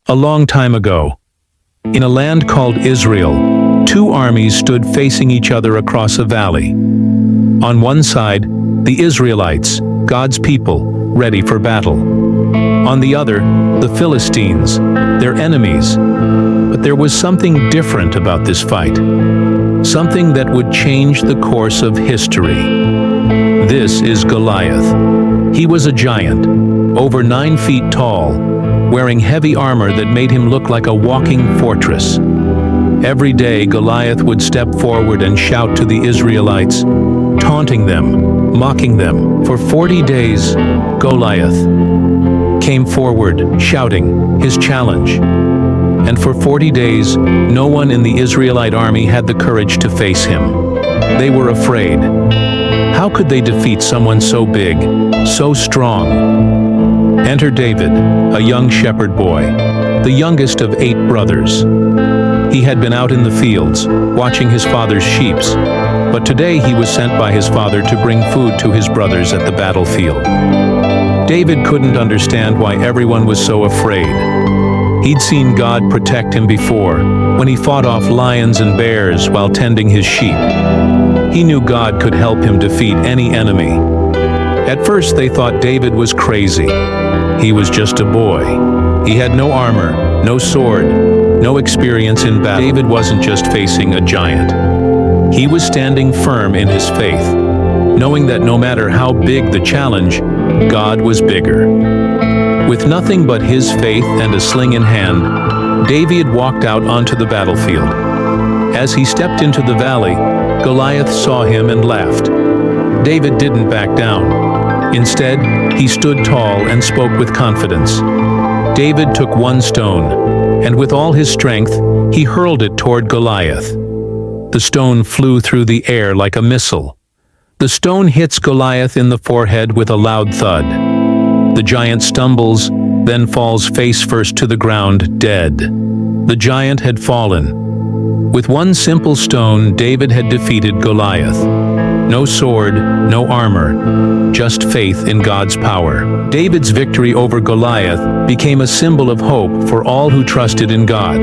A long time ago, in a land called Israel, two armies stood facing each other across a valley. On one side, the Israelites, God's people, ready for battle. On the other, the Philistines, their enemies. But there was something different about this fight. Something that would change the course of history. This is Goliath. He was a giant, over 9 feet tall, wearing heavy armor that made him look like a walking fortress. Every day, Goliath would step forward and shout to the Israelites, taunting them, mocking them. For 40 days, Goliath came forward, shouting his challenge. And for 40 days, no one in the Israelite army had the courage to face him. They were afraid. How could they defeat someone so big, so strong? Enter David, a young shepherd boy, the youngest of 8 brothers. He had been out in the fields, watching his father's sheep, but today he was sent by his father to bring food to his brothers at the battlefield. David couldn't understand why everyone was so afraid. He'd seen God protect him before, when he fought off lions and bears while tending his sheep. He knew God could help him defeat any enemy. At first they thought David was crazy. He was just a boy. He had no armor, no sword, no experience in battle. David wasn't just facing a giant. He was standing firm in his faith, knowing that no matter how big the challenge, God was bigger. With nothing but his faith and a sling in hand, David walked out onto the battlefield. As he stepped into the valley, Goliath saw him and laughed. David didn't back down. Instead, he stood tall and spoke with confidence. David took one stone, and with all his strength, he hurled it toward Goliath. The stone flew through the air like a missile. The stone hits Goliath in the forehead with a loud thud. The giant stumbles, then falls face first to the ground, dead. The giant had fallen. With one simple stone, David had defeated Goliath. No sword, no armor, just faith in God's power. David's victory over Goliath became a symbol of hope for all who trusted in God.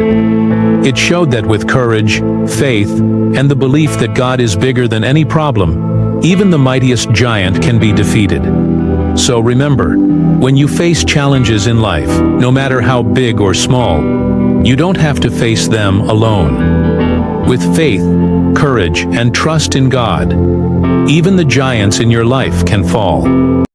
It showed that with courage, faith, and the belief that God is bigger than any problem, even the mightiest giant can be defeated. So remember, when you face challenges in life, no matter how big or small, you don't have to face them alone. With faith, courage, and trust in God, even the giants in your life can fall.